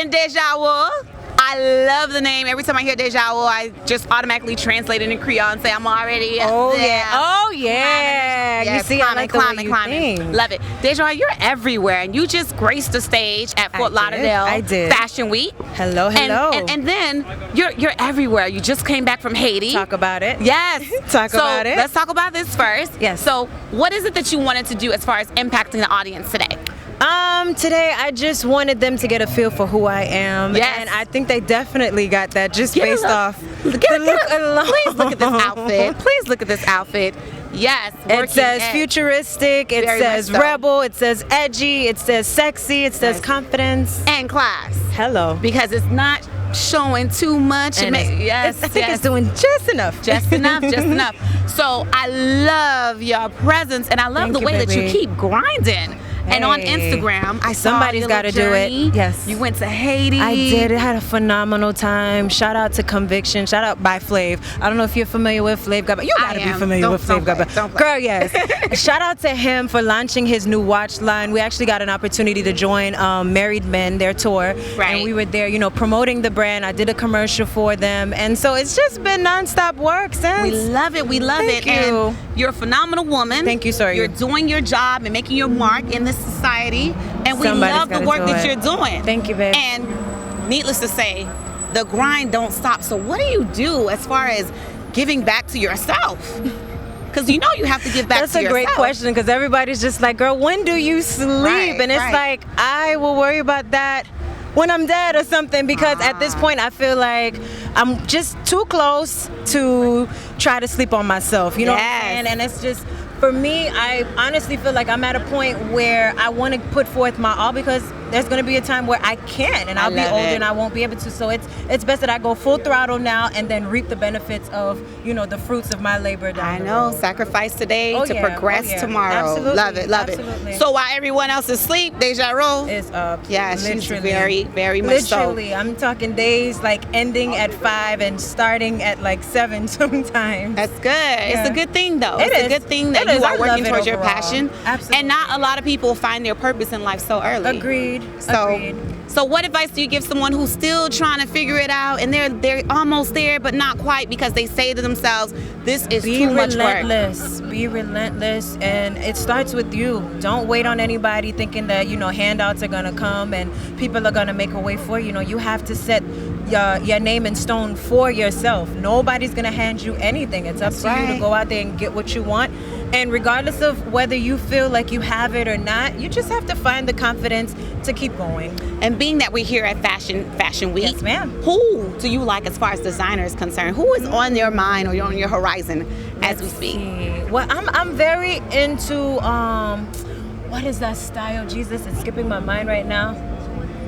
featuring Deja Vu. I love the name. Every time I hear Deja Vu, I just automatically translate it in Creole and say I'm already there. Oh yeah. Yeah, You see, I like the way you think. Love it. Deja, you're everywhere, and you just graced the stage at Fort Lauderdale Fashion Week. Hello. And then you're everywhere. You just came back from Haiti. Talk about it. Yes. Talk about it. Let's talk about this first. Yes. So what is it that you wanted to do as far as impacting the audience today? Today I just wanted them to get a feel for who I am. Yes. And I think they definitely got that just based off the look alone. Please look at this outfit. Please look at this outfit. Yes. It says futuristic, it says rebel, it says edgy, it says sexy, it says confidence. And class. Hello. Because it's not showing too much. I think it's doing just enough. Just enough. So I love your presence, and I love the way that you keep grinding. And on Instagram, I saw somebody's got to do it. Yes. You went to Haiti. I did. I had a phenomenal time. Shout out to Conviction. Shout out by Flav. I don't know if you're familiar with Flav God, but you gotta be familiar with Flav God. Girl, yes. Shout out to him for launching his new watch line. We actually got an opportunity to join Married Men, their tour. Right. And we were there, promoting the brand. I did a commercial for them. And so it's just been nonstop work since. We love it. Thank you. And you're a phenomenal woman. Thank you, sir. You're doing your job and making your mark in this society, and we love the work that you're doing. Thank you, babe. And needless to say, the grind don't stop. So what do you do as far as giving back to yourself? Because you have to give back to yourself. That's a great question, because everybody's just like, girl, when do you sleep? And it's like, I will worry about that when I'm dead or something, because at this point I feel like I'm just too close to try to sleep on myself, you know what I'm saying? And it's just, for me, I honestly feel like I'm at a point where I want to put forth my all, because there's going to be a time where I can't, and I'll be older and I won't be able to. So it's best that I go full throttle now and then reap the benefits of, the fruits of my labor down the road. Sacrifice today to progress tomorrow. Absolutely. Love it. So while everyone else is asleep, Deja Roll is up. Yeah, she's very, very much so. Literally, I'm talking days like ending at 5 and starting at like 7 sometimes. That's good. Yeah. It's a good thing, though. It's a good thing that you are working towards your passion. Absolutely. And not a lot of people find their purpose in life so early. Agreed. So what advice do you give someone who's still trying to figure it out, and they're almost there but not quite, because they say to themselves, this is too much work? Be relentless, and it starts with you. Don't wait on anybody thinking that handouts are gonna come and people are gonna make a way for you. You have to set your name in stone for yourself. Nobody's gonna hand you anything. It's up to you to go out there and get what you want. And regardless of whether you feel like you have it or not, you just have to find the confidence to keep going. And being that we're here at Fashion Week, yes, ma'am. Who do you like as far as designer is concerned? Who is on your mind or on your horizon as we speak? Well, I'm very into what is that style? Jesus, it's skipping my mind right now.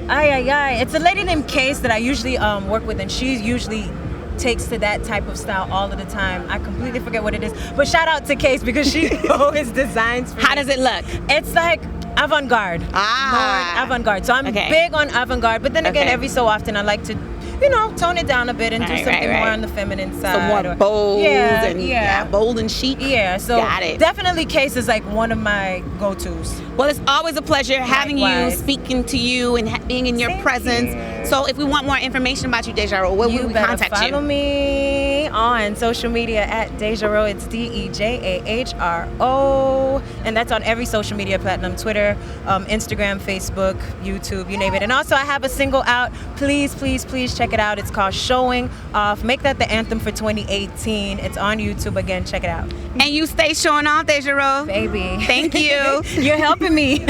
It's a lady named Case that I usually work with, and she usually takes to that type of style all of the time. I completely forget what it is, but shout out to Case, because she always designs for How does it look? It's like avant-garde. More avant-garde. So I'm big on avant-garde, but then again, every so often I like to tone it down a bit and do something more on the feminine side. Some more bold bold and chic. Yeah, so got it. Definitely Case is like one of my go-tos. Well, it's always a pleasure having you, speaking to you, and being in your presence. So if we want more information about you, Deja Roll, where would we contact you? Follow me on social media at Deja Roll. It's DEJAHRO. And that's on every social media platform: Twitter, Instagram, Facebook, YouTube, you name it. And also I have a single out. Please check it out. It's called Showing Off. Make that the anthem for 2018. It's on YouTube. Again, check it out. And you stay showing off, Deja Roll. Baby. Thank you. You're helping me.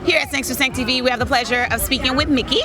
Here at Se19 TV, we have the pleasure of speaking with Mickey.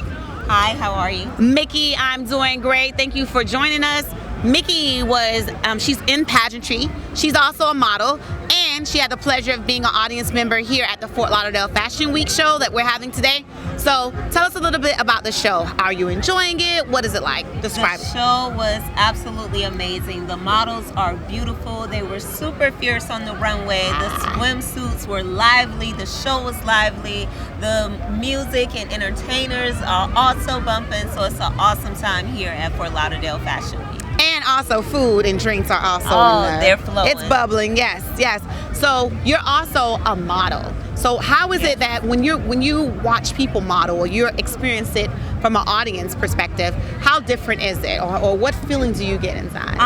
Hi, how are you? Mickey, I'm doing great. Thank you for joining us. Mickey was, she's in pageantry. She's also a model, and she had the pleasure of being an audience member here at the Fort Lauderdale Fashion Week show that we're having today. So tell us a little bit about the show. Are you enjoying it? What is it like? Describe it. The show was absolutely amazing. The models are beautiful. They were super fierce on the runway. The swimsuits were lively. The show was lively. The music and entertainers are also bumping. So it's an awesome time here at Fort Lauderdale Fashion Week. And also food and drinks are also they're flowing. It's bubbling, yes, yes. So you're also a model. So how is it that when you watch people model or you experience it from an audience perspective, how different is it, or what feelings do you get inside?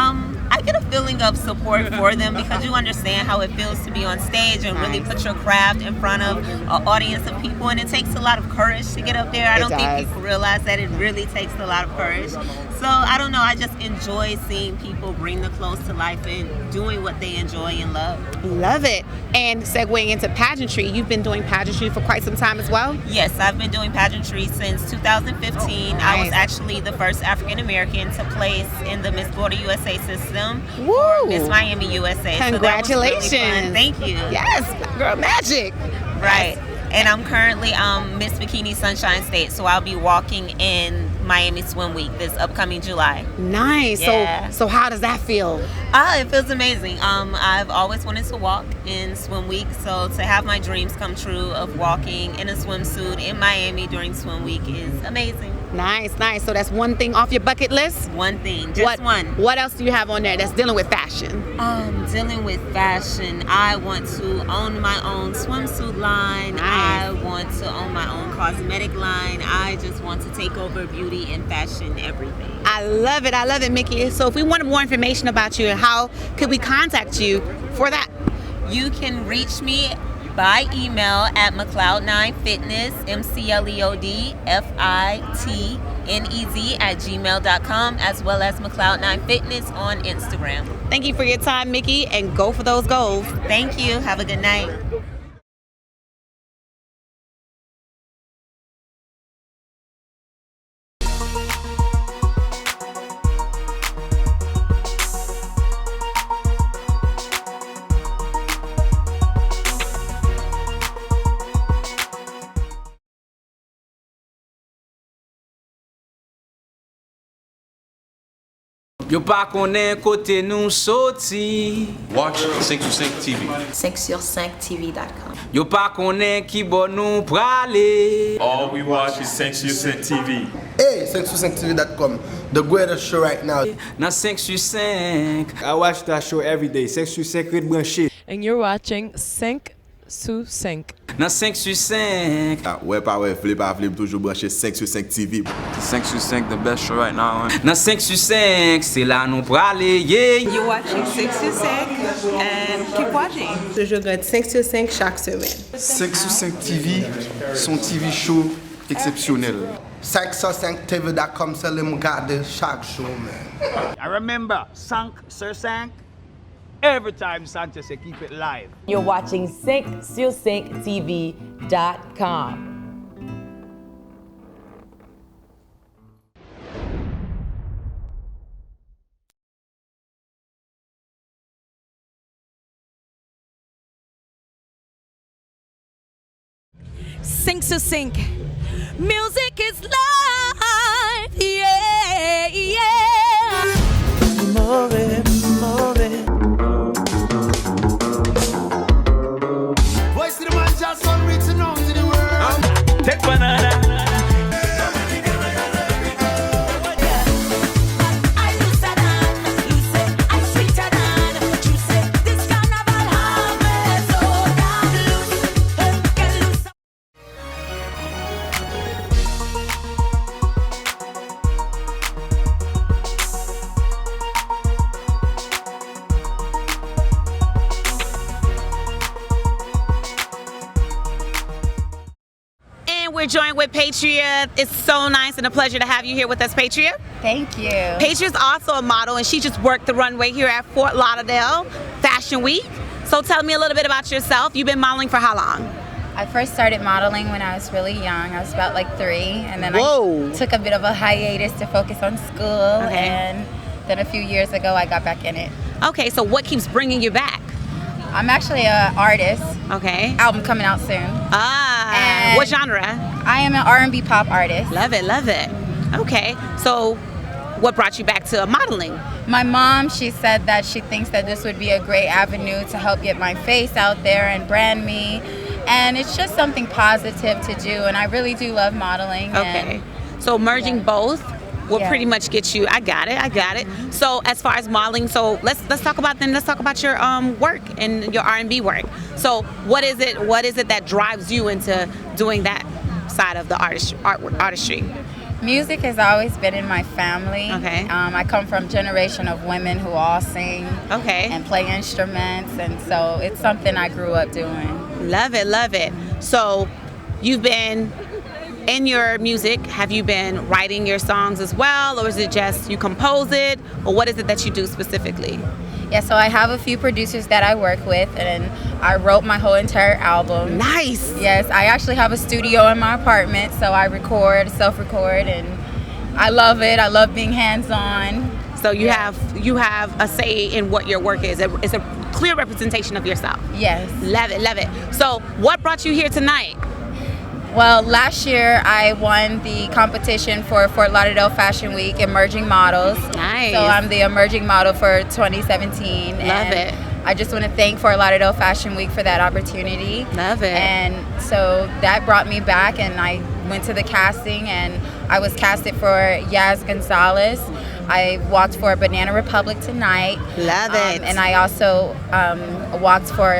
I get a feeling of support for them because you understand how it feels to be on stage and really put your craft in front of an audience of people, and it takes a lot of courage to get up there. I don't think people realize that it really takes a lot of courage. So I don't know, I just enjoy seeing people bring the clothes to life and doing what they enjoy and love. Love it. And segueing into pageantry, you've been doing pageantry for quite some time as well? Yes, I've been doing pageantry since 2015. Nice. I was actually the first African American to place in the Miss Border USA system. Woo! Miss Miami USA. Congratulations. So that was really fun. Thank you. Yes, girl magic. Right. And I'm currently Miss Bikini Sunshine State, so I'll be walking in Miami Swim Week this upcoming July. Nice. Yeah. So how does that feel? It feels amazing. I've always wanted to walk in Swim Week, so to have my dreams come true of walking in a swimsuit in Miami during Swim Week is amazing. Nice, nice. So that's one thing off your bucket list? One thing, just one. What else do you have on there that's dealing with fashion? Dealing with fashion, I want to own my own swimsuit line. Nice. I want to own my own cosmetic line. I just want to take over beauty and fashion, everything. I love it, Mickey. So if we wanted more information about you, how could we contact you for that? You can reach me by email at McLeod9Fitness, McLeodFitness@gmail.com, as well as McLeod9Fitness on Instagram. Thank you for your time, Mickey, and go for those goals. Thank you. Have a good night. Yo pa konen kote nou soti. Watch Se19 TV. Se19TV.com. Yo pa konen ki bon nou prale. All we watch is Se19 TV. Hey, Se19TV.com, the greatest show right now. Nan 5 sur 5. I watch that show every day. 5 sur 5 red branché. And you're watching 5 sous 5. Nan 5 sur 5. Ouais, pas ouais, flip, toujours branché Se19 TV. 5 sur 5, the best show right now. Nan 5 sur 5, c'est là nou prale, yeah. You're watching 6 sur 5 and keep watching. Je regarde 5 sur 5 chaque semaine. 5 sur 5 TV, son TV show exceptionnel. Se19TV.com, c'est le regarder chaque show, man. I remember, 5 sur 5. Every time Sanchez say keep it live. You're watching 5 sur 5 TV.com. Sink to sink. Music is life. Yeah, yeah. Move it, move it. Voice to the man just on reaching out to the world. Take banana. We're joined with Patria. It's so nice and a pleasure to have you here with us, Patria. Thank you. Patria's also a model, and she just worked the runway here at Fort Lauderdale Fashion Week. So tell me a little bit about yourself. You've been modeling for how long? I first started modeling when I was really young. I was about like 3, and then I took a bit of a hiatus to focus on school, and then a few years ago I got back in it. Okay, so what keeps bringing you back? I'm actually an artist. Okay. Album coming out soon. And what genre? I am an R&B pop artist. Love it, love it. Okay, so what brought you back to modeling? My mom, she said that she thinks that this would be a great avenue to help get my face out there and brand me. And it's just something positive to do, and I really do love modeling. Okay, so merging both will pretty much get you. I got it. So as far as modeling, so let's talk about your work and your R&B work. So what is it that drives you into doing that side of the artistry? Music has always been in my family. Okay. I come from a generation of women who all sing and play instruments, and so it's something I grew up doing. Love it, love it. So you've been in your music, have you been writing your songs as well, or is it just you compose it, or what is it that you do specifically? Yeah, so I have a few producers that I work with, and I wrote my whole entire album. Nice! Yes, I actually have a studio in my apartment, so I self-record, and I love it. I love being hands-on. So you have a say in what your work is. It's a clear representation of yourself. Yes. Love it, love it. So what brought you here tonight? Well, last year I won the competition for Fort Lauderdale Fashion Week Emerging Models. Nice. So I'm the emerging model for 2017. Love it. I just want to thank Fort Lauderdale Fashion Week for that opportunity. Love it. And so that brought me back, and I went to the casting, and I was casted for Yaz Gonzalez. I walked for Banana Republic tonight. Love it. And I also walked for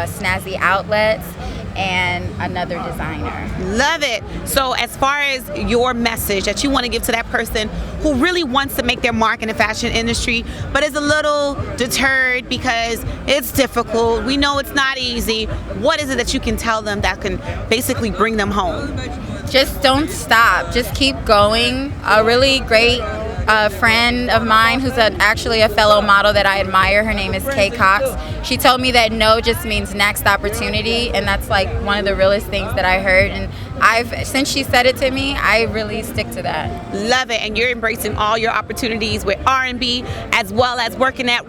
Snazzy Outlets and another designer. Love it. So as far as your message that you want to give to that person who really wants to make their mark in the fashion industry but is a little deterred because it's difficult, we know it's not easy, what is it that you can tell them that can basically bring them home? Just don't stop. Just keep going. A really great friend of mine who's actually a fellow model that I admire, her name is Kay Cox. She told me that no just means next opportunity, and that's like one of the realest things that I heard, and since she said it to me, I really stick to that. Love it. And you're embracing all your opportunities with R&B as well as working that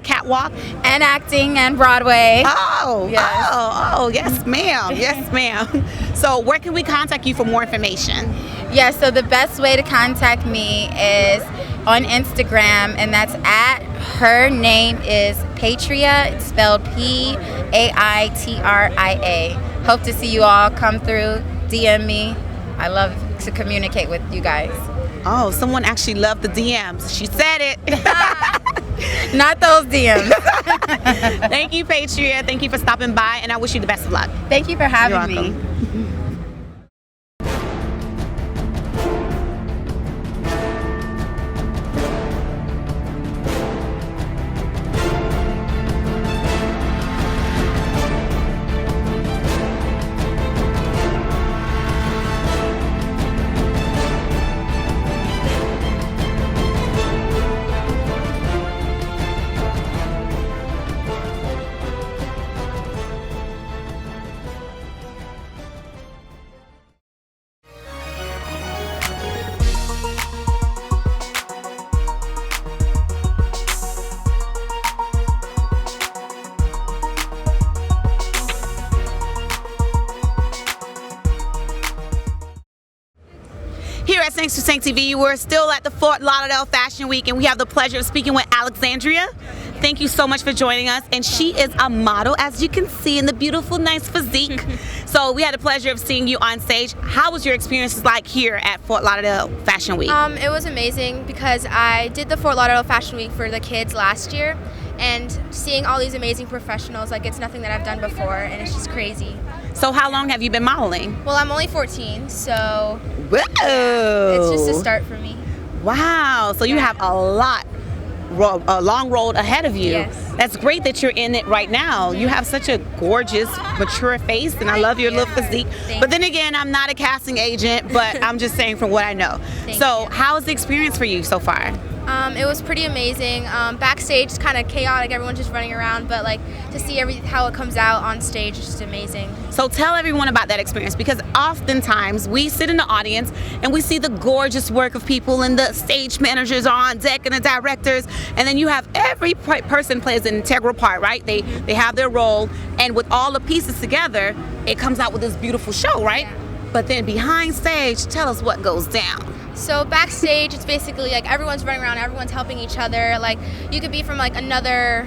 catwalk and acting and Broadway. Yes ma'am. Yes ma'am. So where can we contact you for more information? Yeah, so the best way to contact me is on Instagram, and that's at her name is Patria. It's spelled Paitria. Hope to see you all. Come through, DM me. I love to communicate with you guys. Oh, someone actually loved the DMs. She said it. Not those DMs. Thank you, Patria. Thank you for stopping by, and I wish you the best of luck. Thank you for having me. Here at Se19 TV, we're still at the Fort Lauderdale Fashion Week, and we have the pleasure of speaking with Alexandria. Thank you so much for joining us. And she is a model, as you can see, in the beautiful, nice physique. So we had the pleasure of seeing you on stage. How was your experience like here at Fort Lauderdale Fashion Week? It was amazing because I did the Fort Lauderdale Fashion Week for the kids last year, and seeing all these amazing professionals, like, it's nothing that I've done before, and it's just crazy. So how long have you been modeling? Well, I'm only 14, so whoa. Yeah, it's just a start for me. Wow, so you have a long road ahead of you. Yes. That's great that you're in it right now. You have such a gorgeous, mature face, and I love your little physique. But then again, I'm not a casting agent, but I'm just saying from what I know. So how is the experience for you so far? It was pretty amazing. Backstage, it's kind of chaotic. Everyone's just running around, but like to see how it comes out on stage is just amazing. So tell everyone about that experience, because oftentimes we sit in the audience and we see the gorgeous work of people, and the stage managers are on deck and the directors, and then you have every person plays an integral part, right? They have their role, and with all the pieces together, it comes out with this beautiful show, right? Yeah. But then behind stage, tell us what goes down. So backstage, it's basically like everyone's running around, everyone's helping each other. Like you could be from like another,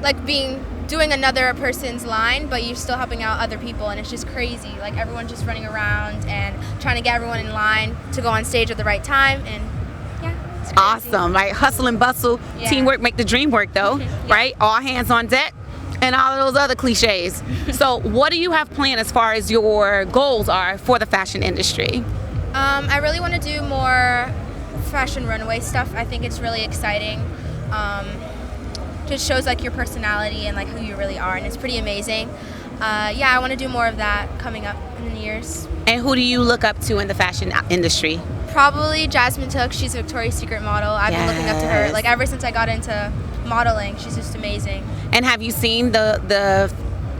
like doing another person's line, but you're still helping out other people, and it's just crazy. Like everyone's just running around and trying to get everyone in line to go on stage at the right time, and yeah, it's crazy. Awesome, right? Hustle and bustle, Yeah. Teamwork make the dream work, though, Yeah. right? All hands on deck, and all of those other cliches. So what do you have planned as far as your goals are for the fashion industry? I really want to do more fashion runway stuff. I think it's really exciting. Just shows like your personality and like who you really are, and it's pretty amazing. Yeah, I want to do more of that coming up in the years. And who do you look up to in the fashion industry? Probably Jasmine Took. She's a Victoria's Secret model. I've been looking up to her like ever since I got into modeling. She's just amazing. And have you seen the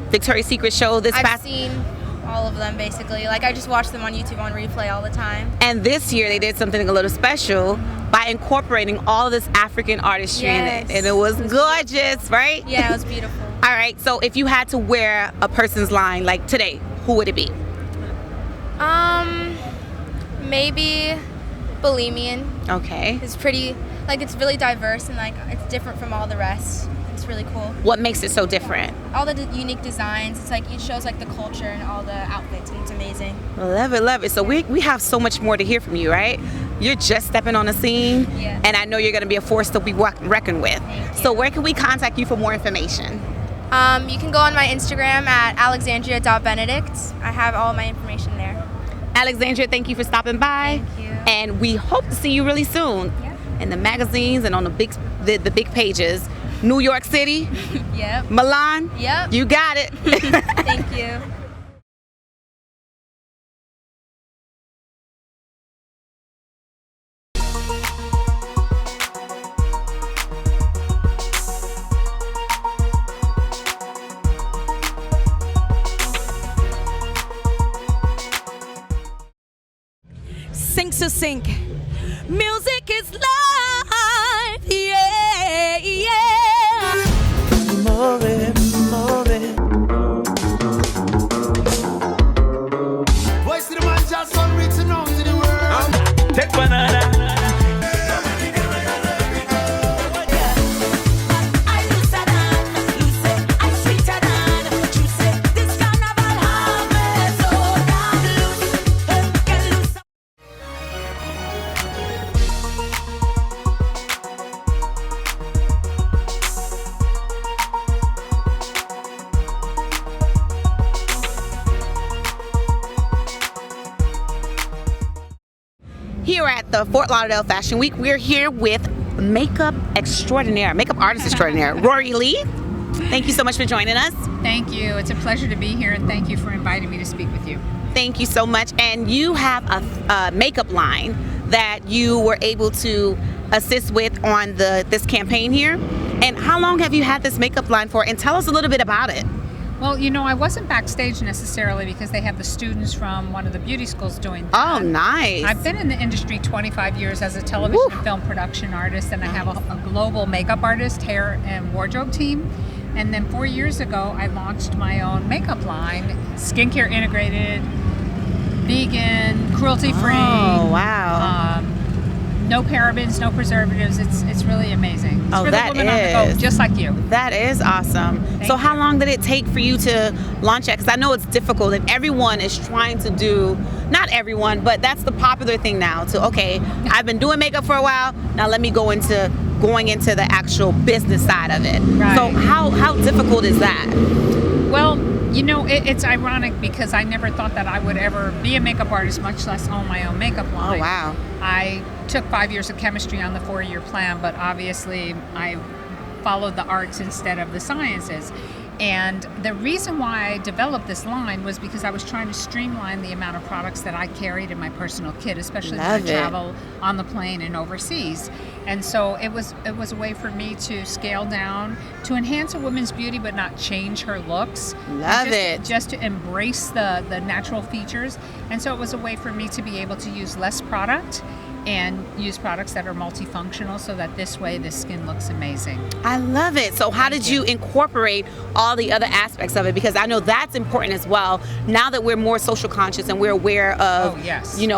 Victoria's Secret show this I've past? seen all of them basically. Like I just watch them on YouTube on replay all the time. And this year they did something a little special by incorporating all of this African artistry in it, and it was gorgeous, right? Yeah, it was beautiful. All right, so if you had to wear a person's line like today, who would it be? Maybe Bohemian. Okay. It's pretty, like it's really diverse and like it's different from all the rest. It's really cool. What makes it so different? All the unique designs. It's like it shows like the culture and all the outfits, and it's amazing. Love it, love it. So we have so much more to hear from you, right? You're just stepping on the scene, Yeah. and I know you're going to be a force to be reckoned with. So where can we contact you for more information? You can go on my Instagram at alexandria.benedict. I have all my information there. Alexandria, thank you for stopping by. Thank you. And we hope to see you really soon in the magazines and on the big pages. New York City, Yep. Milan, Yep. you got it. Thank you. Sink to sink. Music is life. Yeah, yeah. More, more. Voice of the man just on reaching out to the world. Take banana. Here at the Fort Lauderdale Fashion Week, we're here with makeup artist extraordinaire, Rory Lee. Thank you so much for joining us. Thank you. It's a pleasure to be here, and thank you for inviting me to speak with you. Thank you so much. And you have a makeup line that you were able to assist with on this campaign here. And how long have you had this makeup line for? And tell us a little bit about it. Well, you know, I wasn't backstage necessarily because they have the students from one of the beauty schools doing that. Oh, nice. I've been in the industry 25 years as a television and film production artist, and I have a global makeup artist, hair and wardrobe team. And then 4 years ago, I launched my own makeup line, skincare integrated, vegan, cruelty-free. Oh, wow. No parabens, no preservatives. It's really amazing. It's Oh, for that the women on the is. go, just like you. That is awesome. So how long did it take for you to launch that? Because I know it's difficult and everyone is trying to do, not everyone, but that's the popular thing now. To, okay, I've been doing makeup for a while, now let me go into going into the actual business side of it. Right. So how difficult is that? Well, you know, it's ironic because I never thought that I would ever be a makeup artist, much less own my own makeup line. Oh, wow. I took 5 years of chemistry on the 4-year plan, but obviously I followed the arts instead of the sciences. And the reason why I developed this line was because I was trying to streamline the amount of products that I carried in my personal kit, especially when I travel on the plane and overseas. And so it was a way for me to scale down, to enhance a woman's beauty but not change her looks. Just to embrace the natural features. And so it was a way for me to be able to use less product and use products that are multifunctional so that this way the skin looks amazing. I love it. So how did you incorporate all the other aspects of it? Because I know that's important as well. Now that we're more social conscious and we're aware of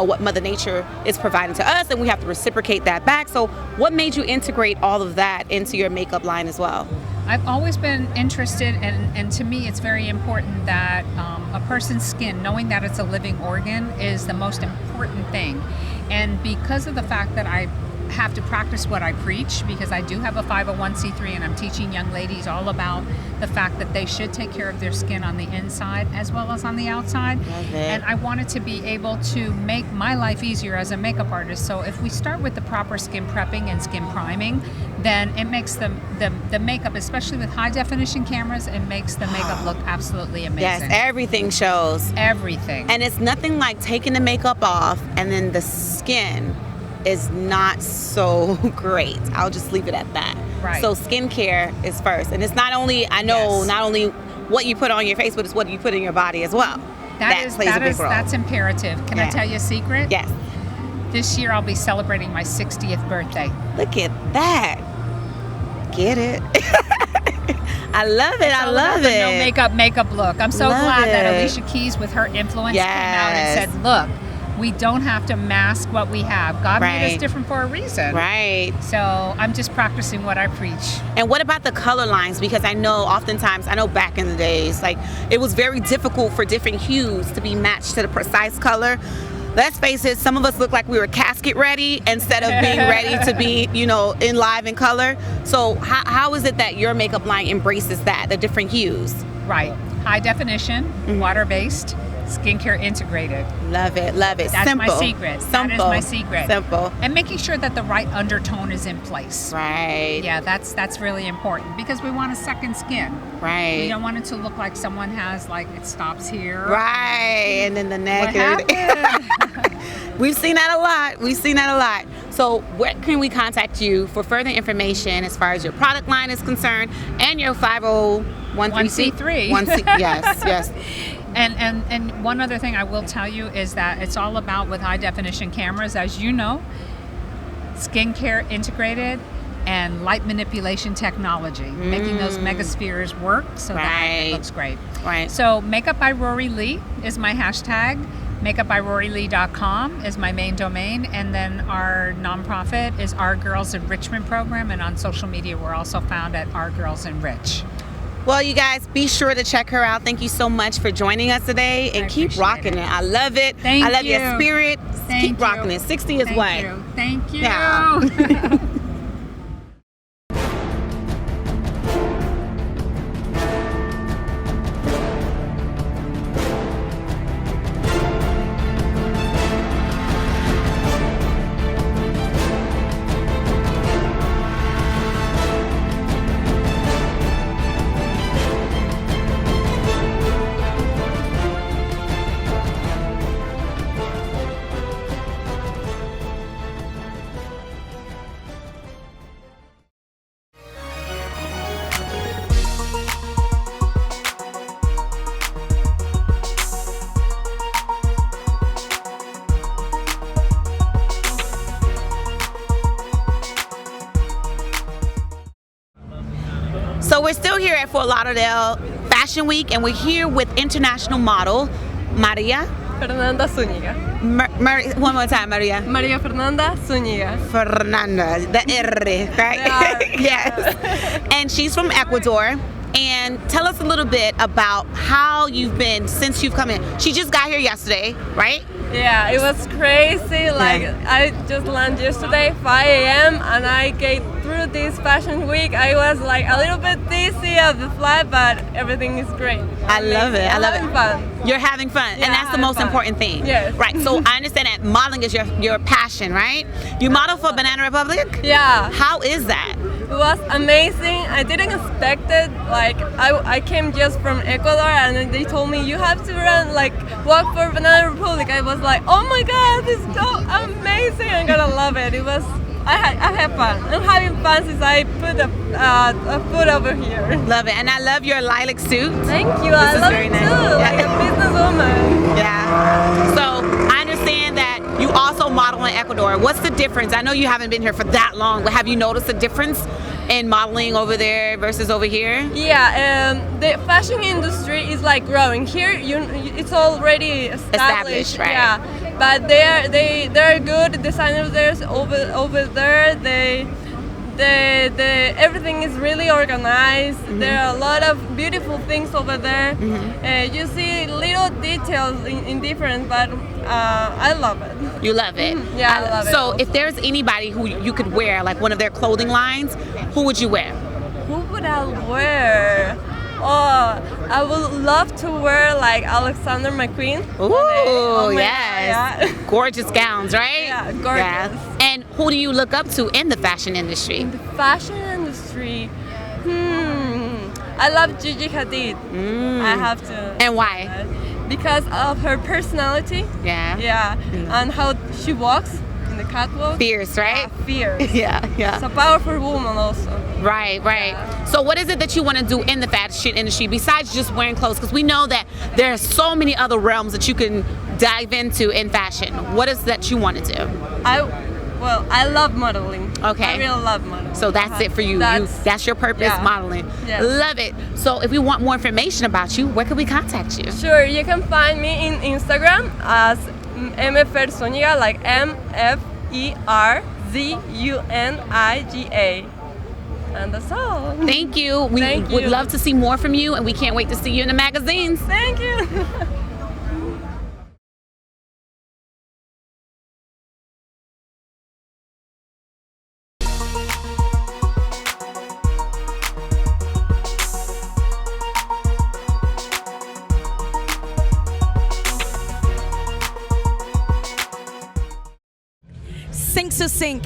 what Mother Nature is providing to us, and we have to reciprocate that back. So what made you integrate all of that into your makeup line as well? I've always been interested, and to me it's very important that a person's skin, knowing that it's a living organ, is the most important thing. And because of the fact that I have to practice what I preach, because I do have a 501c3 and I'm teaching young ladies all about the fact that they should take care of their skin on the inside as well as on the outside. And I wanted to be able to make my life easier as a makeup artist. So if we start with the proper skin prepping and skin priming, then it makes the makeup, especially with high definition cameras, it makes the makeup look absolutely amazing. Yes, everything shows. Everything. And it's nothing like taking the makeup off and then the skin is not so great. I'll just leave it at that. Right. So skincare is first. And it's not only, not only what you put on your face, but it's what you put in your body as well. That plays a big role. That's imperative. Can I tell you a secret? Yes. This year I'll be celebrating my 60th birthday. Look at that. Get it? I love it. I love it. No makeup look. I'm so glad that Alicia Keys with her influence came out and said, look, we don't have to mask what we have. God made us different for a reason. Right. So I'm just practicing what I preach. And what about the color lines? Because I know back in the days, like it was very difficult for different hues to be matched to the precise color. Let's face it, some of us look like we were casket ready instead of being ready to be, in live in color. So how is it that your makeup line embraces that, the different hues? Right. High definition, water-based, skincare integrated. Love it, love it. That's Simple. my secret. Simple. That is my secret. Simple. And making sure that the right undertone is in place. Right. Yeah, that's really important because we want a second skin. Right. We don't want it to look like someone has it stops here. Right. And then the neck and everything. We've seen that a lot. So where can we contact you for further information as far as your product line is concerned and your 501c3? Yes. And one other thing I will tell you is that it's all about, with high definition cameras, as you know, skincare integrated and light manipulation technology, making those megaspheres work so that it looks great. Right. So Makeup by Rory Lee is my hashtag. MakeupByRoryLee.com is my main domain, and then our nonprofit is Our Girls Enrichment Program, and on social media we're also found at Our Girls Enrich. Well, you guys, be sure to check her out. Thank you so much for joining us today, and keep rocking it. I love it. Thank you. I love your spirit. Keep rocking it. 60 is what? Thank you. Yeah. So we're still here at Fort Lauderdale Fashion Week, and we're here with international model Maria Fernanda Zúñiga. One more time, Maria. Maria Fernanda Zúñiga. Fernanda, the R, right? Yes. And she's from Ecuador. And tell us a little bit about how you've been since you've come in. She just got here yesterday, right? Yeah, it was crazy. I just landed yesterday, 5 a.m. and I came through this fashion week. I was a little bit dizzy of the flight, but everything is great. I love it. I love it. Fun. You're having fun, Yeah, and that's the most important thing. Yes. Right. So I understand that modeling is your passion, right? You model for Banana Republic? Yeah. How is that? It was amazing. I didn't expect it. Like I came just from Ecuador, and then they told me you have to walk for Banana Republic. I was like, oh my God, this is so amazing! I'm gonna love it. It was. I had fun. I'm having fun since I put a foot over here. Love it, and I love your lilac suit. Thank you. This I is love very it nice. too. Like a businesswoman. Yeah. So I understand that you also model in Ecuador. What's the difference? I know you haven't been here for that long, but have you noticed a difference in modeling over there versus over here? Yeah, the fashion industry is like growing. Here, it's already established, right? Yeah, but they're good designers. There's over there. Everything is really organized. There are a lot of beautiful things over there. You see little details in different, but I love it. You love it? Yeah, I love it. So if there's anybody who you could wear, like one of their clothing lines, who would you wear? Who would I wear? Oh, I would love to wear like Alexandra McQueen. Ooh, yes. Yeah. Gorgeous gowns, right? Yeah, gorgeous. Yeah. And who do you look up to in the fashion industry? In the fashion industry, I love Gigi Hadid. I have to. And why? Because of her personality. Yeah. Yeah, and how she walks in the catwalk. Fierce, right? Fierce. Yeah. She's a powerful woman also. Right. Yeah. So what is it that you want to do in the fashion industry besides just wearing clothes? Because we know that there are so many other realms that you can dive into in fashion. What is that you want to do? I love modeling. Okay. I really love modeling. So that's it for you. That's your purpose, modeling. Yes. Love it. So if we want more information about you, where can we contact you? Sure, you can find me in Instagram as mferzuniga, like MFERZUNIGA. And that's all. Thank you. We would love to see more from you, and we can't wait to see you in the magazines. Thank you. Se19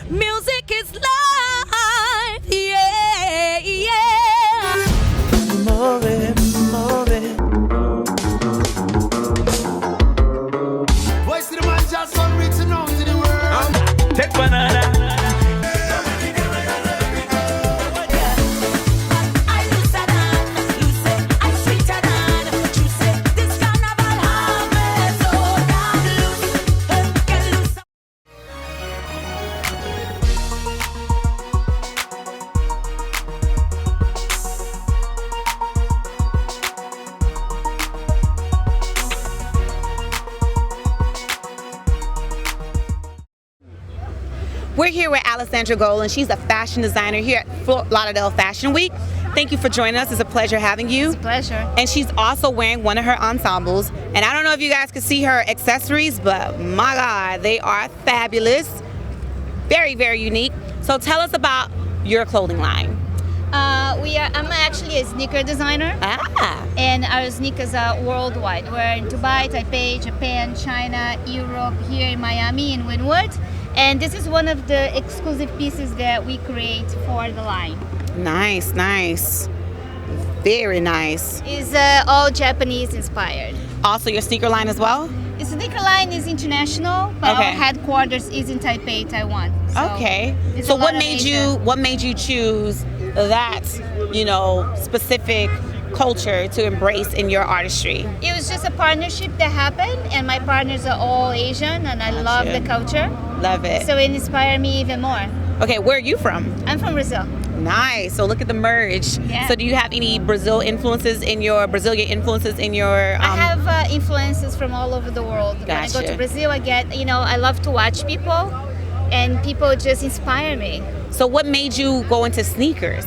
Music is life, yeah, yeah. Move, move. Voice to the man just on reaching out to the world. Take banana. We're here with Alessandra Goal, and she's a fashion designer here at Fort Lauderdale Fashion Week. Thank you for joining us. It's a pleasure having you. It's a pleasure. And she's also wearing one of her ensembles. And I don't know if you guys can see her accessories, but my God, they are fabulous. Very, very unique. So tell us about your clothing line. I'm actually a sneaker designer. And our sneakers are worldwide. We're in Dubai, Taipei, Japan, China, Europe, here in Miami, in Wynwood. And this is one of the exclusive pieces that we create for the line. Nice, nice. Very nice. It's all Japanese inspired. Also your sneaker line as well? The sneaker line is international, but our headquarters is in Taipei, Taiwan. So what made you choose that, specific culture to embrace in your artistry? It was just a partnership that happened, and my partners are all Asian, and I love the culture. Love it. So it inspired me even more. Okay, where are you from? I'm from Brazil. Nice. So look at the merge. Yeah. So do you have any Brazilian influences in your I have influences from all over the world. Gotcha. When I go to Brazil, I get, I love to watch people, and people just inspire me. So what made you go into sneakers?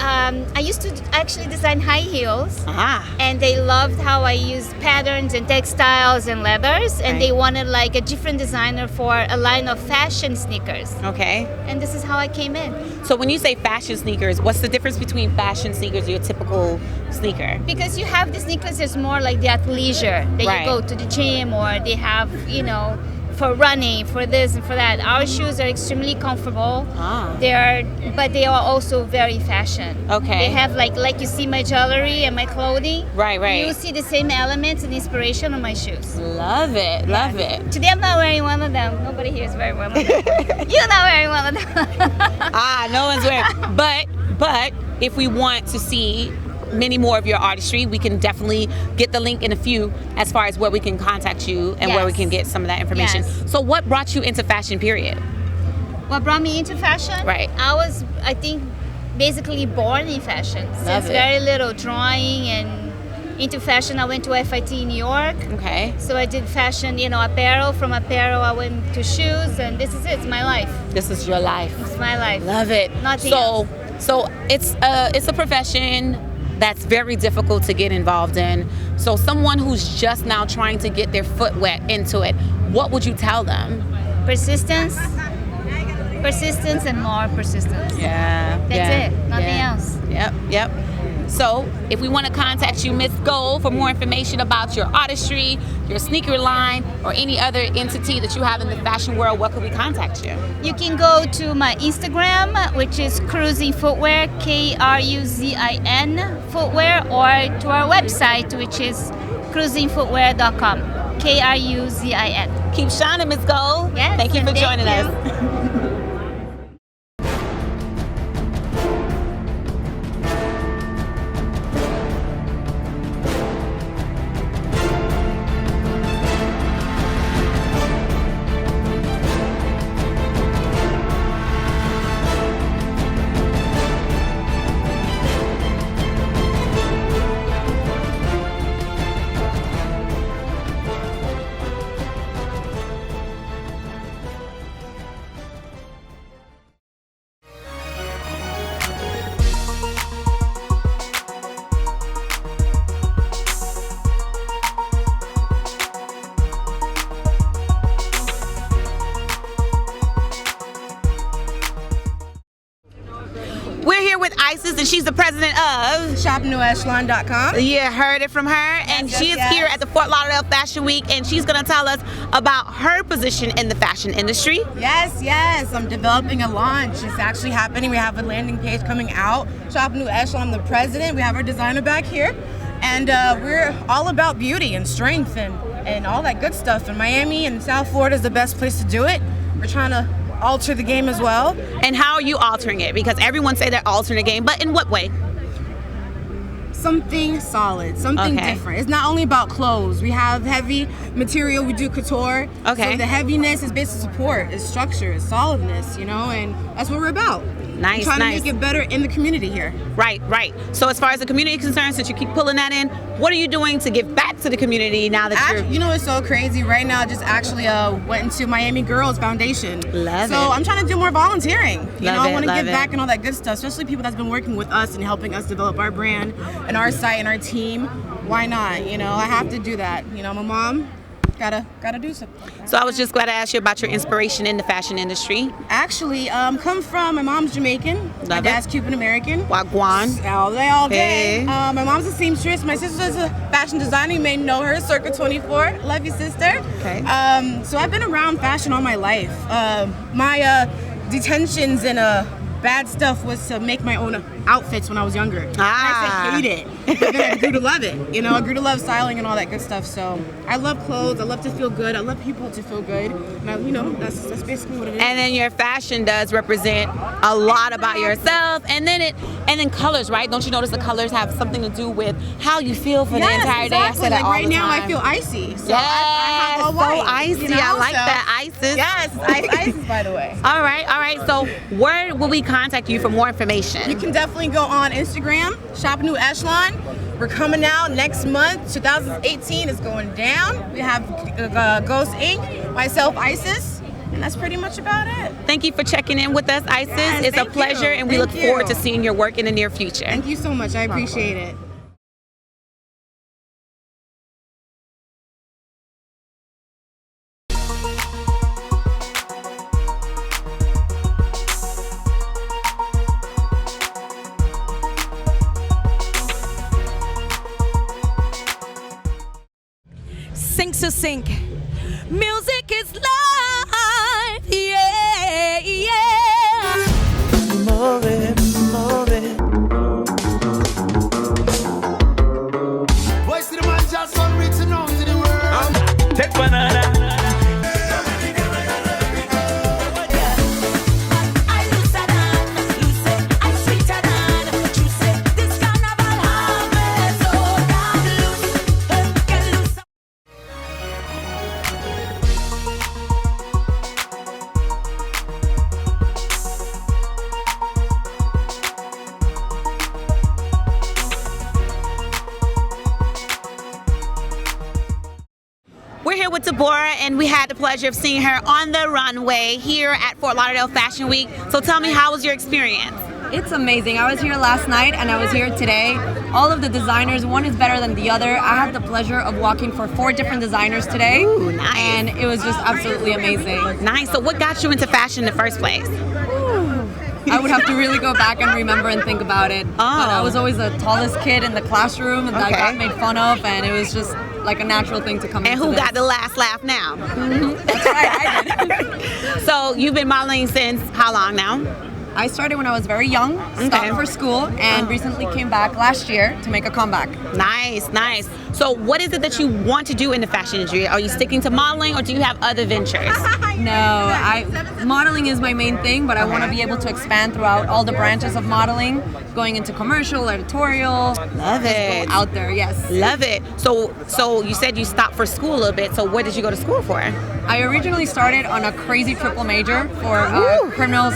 I used to actually design high heels, and they loved how I used patterns and textiles and leathers, and they wanted like a different designer for a line of fashion sneakers. Okay. And this is how I came in. So when you say fashion sneakers, what's the difference between fashion sneakers and your typical sneaker? Because you have the sneakers that's more like the athleisure, that you go to the gym, or they have, for running, for this and for that. Our shoes are extremely comfortable. But they are also very fashion. Okay. They have like you see my jewelry and my clothing. Right. You see the same elements and inspiration on my shoes. Love it. Love it. Today I'm not wearing one of them. Nobody here is wearing one of them. You're not wearing one of them. No one's wearing. But if we want to see many more of your artistry, we can definitely get the link in a few as far as where we can contact you and where we can get some of that information. Yes. So what brought you into fashion, period? What brought me into fashion? Right. I think, basically born in fashion. Since very little, drawing and into fashion. I went to FIT in New York. Okay. So I did fashion, apparel. From apparel, I went to shoes, and this is it. It's my life. This is your life. It's my life. Love it. Nothing else. So it's a profession that's very difficult to get involved in. So someone who's just now trying to get their foot wet into it, what would you tell them? Persistence and more persistence. Yeah. That's it. Nothing else. Yep. So if we want to contact you, Miss Goal, for more information about your artistry, your sneaker line, or any other entity that you have in the fashion world, what could we contact you? You can go to my Instagram, which is Cruising Footwear, KRUZIN Footwear, or to our website, which is cruisingfootwear.com, KRUZIN. Keep shining, Miss Goal. Yes, Thank you for joining us. And she's the president of ShopNewEchelon.com. You heard it from her, and she is here at the Fort Lauderdale Fashion Week, and she's going to tell us about her position in the fashion industry. Yes, I'm developing a launch. It's actually happening. We have a landing page coming out. Shop New Echelon, I'm the president. We have our designer back here, and we're all about beauty and strength and all that good stuff. And Miami and South Florida is the best place to do it. We're trying to alter the game as well. And how are you altering it? Because everyone say they're altering the game, but in what way? Something solid, something different. It's not only about clothes. We have heavy material, we do couture. Okay. So the heaviness is basic support, it's structure, it's solidness, and that's what we're about. Nice, trying to make it better in the community here. Right. So as far as the community is concerned, since you keep pulling that in, what are you doing to give back to the community now that you're... It's so crazy. Right now, I just actually went into Miami Girls Foundation. Love it. So I'm trying to do more volunteering. I want to give it. back and all that good stuff, especially people that's been working with us and helping us develop our brand and our site and our team. Why not? I have to do that. I'm a mom. Gotta do something. So I was just glad to ask you about your inspiration in the fashion industry. Actually, my mom's Jamaican. My dad's Cuban American. Wagwan. They all gay. My mom's a seamstress. My sister's a fashion designer. You may know her, Circa 24. Love you, sister. Okay. So I've been around fashion all my life. My detentions and bad stuff was to make my own outfits when I was younger. I used to hate it. But then I grew to love it. I grew to love styling and all that good stuff. So I love clothes. I love to feel good. I love people to feel good. And that's basically what it is. And then your fashion does represent a lot about yourself. And then colors, right? Don't you notice the colors have something to do with how you feel for the entire day? I say that all right the now, time. I feel icy. So yes, I have all white. So icy. I like that. ISIS. Yes, ISIS, by the way. All right. So where will we contact you for more information? You can definitely go on Instagram, Shop New Echelon. We're coming out next month. 2018 is going down. We have Ghost Inc., myself, Isis, and that's pretty much about it. Thank you for checking in with us, Isis. Yes, it's a pleasure, and we look forward to seeing your work in the near future. Thank you so much. I appreciate it. Sink to sink. Music is love. written out in the world. Take banana. We're here with Deborah, and we had the pleasure of seeing her on the runway here at Fort Lauderdale Fashion Week. So tell me, how was your experience? It's amazing. I was here last night and I was here today. All of the designers, one is better than the other. I had the pleasure of walking for 4 different designers today. Ooh, nice. And it was just absolutely amazing. Nice. So what got you into fashion in the first place? I would have to really go back and remember and think about it. Oh. But I was always the tallest kid in the classroom, and I got made fun of, and it was just like a natural thing to come And into who this. got the last laugh now? That's right, I did. So you've been modeling since how long now? I started when I was very young, stopped for school, and recently came back last year to make a comeback. Nice, nice. So what is it that you want to do in the fashion industry? Are you sticking to modeling, or do you have other ventures? No, modeling is my main thing, but I want to be able to expand throughout all the branches of modeling, going into commercial, editorial. Love it. Out there, yes. Love it. So you said you stopped for school a little bit. So what did you go to school for? I originally started on a crazy triple major for criminal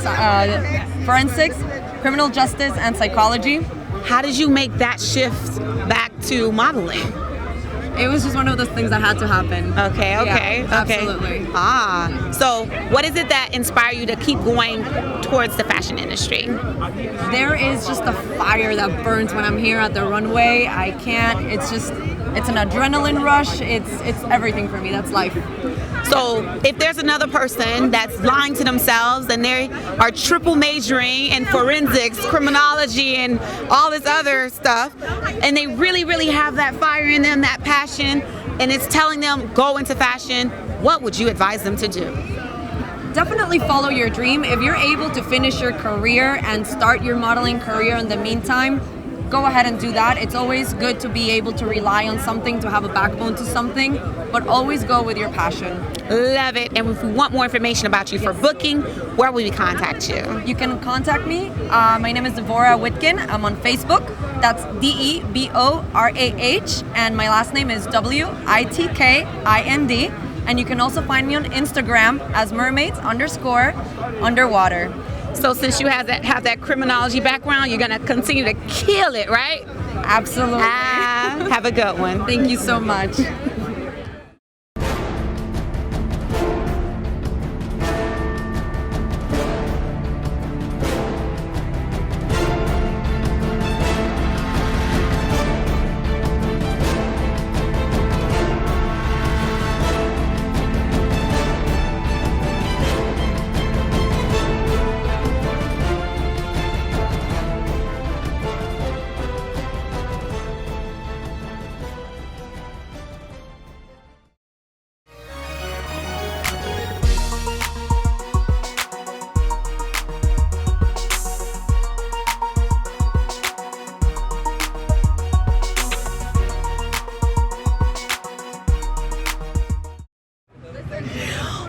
forensics, criminal justice, and psychology. How did you make that shift back to modeling? It was just one of those things that had to happen. Okay. Yeah, absolutely. So what is it that inspired you to keep going towards the fashion industry? There is just a fire that burns when I'm here at the runway. I can't, it's an adrenaline rush. It's everything for me. That's life. So if there's another person that's lying to themselves and they are triple majoring in forensics, criminology, and all this other stuff, and they really, really have that fire in them, that passion, and it's telling them go into fashion, what would you advise them to do? Definitely follow your dream. If you're able to finish your career and start your modeling career in the meantime, go ahead and do that. It's always good to be able to rely on something, to have a backbone to something, but always go with your passion. Love it. And if we want more information about you for booking, where will we contact you? You can contact me. My name is Deborah Whitkin. I'm on Facebook. That's DEBORAH, and my last name is WITKIND. And you can also find me on Instagram as mermaids_underwater. So since you have that criminology background, you're gonna continue to kill it, right? Absolutely. Have a good one. Thank you so much.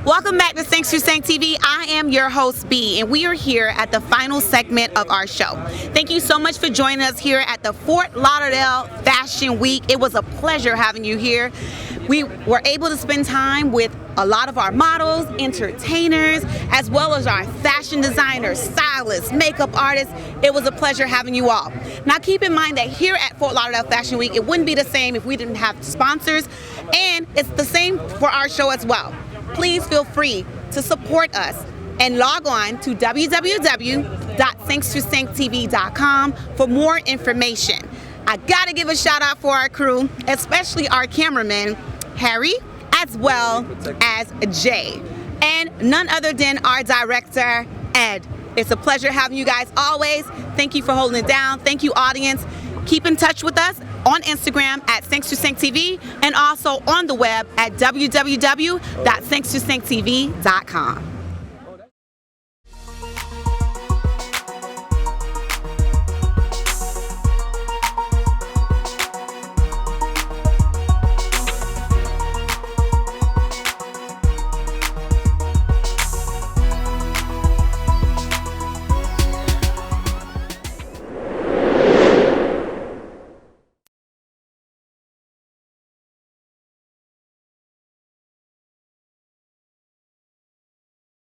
Welcome back to Se19 TV. I am your host, B, and we are here at the final segment of our show. Thank you so much for joining us here at the Fort Lauderdale Fashion Week. It was a pleasure having you here. We were able to spend time with a lot of our models, entertainers, as well as our fashion designers, stylists, makeup artists. It was a pleasure having you all. Now keep in mind that here at Fort Lauderdale Fashion Week, it wouldn't be the same if we didn't have sponsors, and it's the same for our show as well. Please feel free to support us and log on to www.Se19TV.com for more information. I gotta give a shout out for our crew, especially our cameraman, Harry, as well as Jay, and none other than our director, Ed. It's a pleasure having you guys always. Thank you for holding it down. Thank you, audience. Keep in touch with us on Instagram at Se19 TV and also on the web at www.Se19TV.com.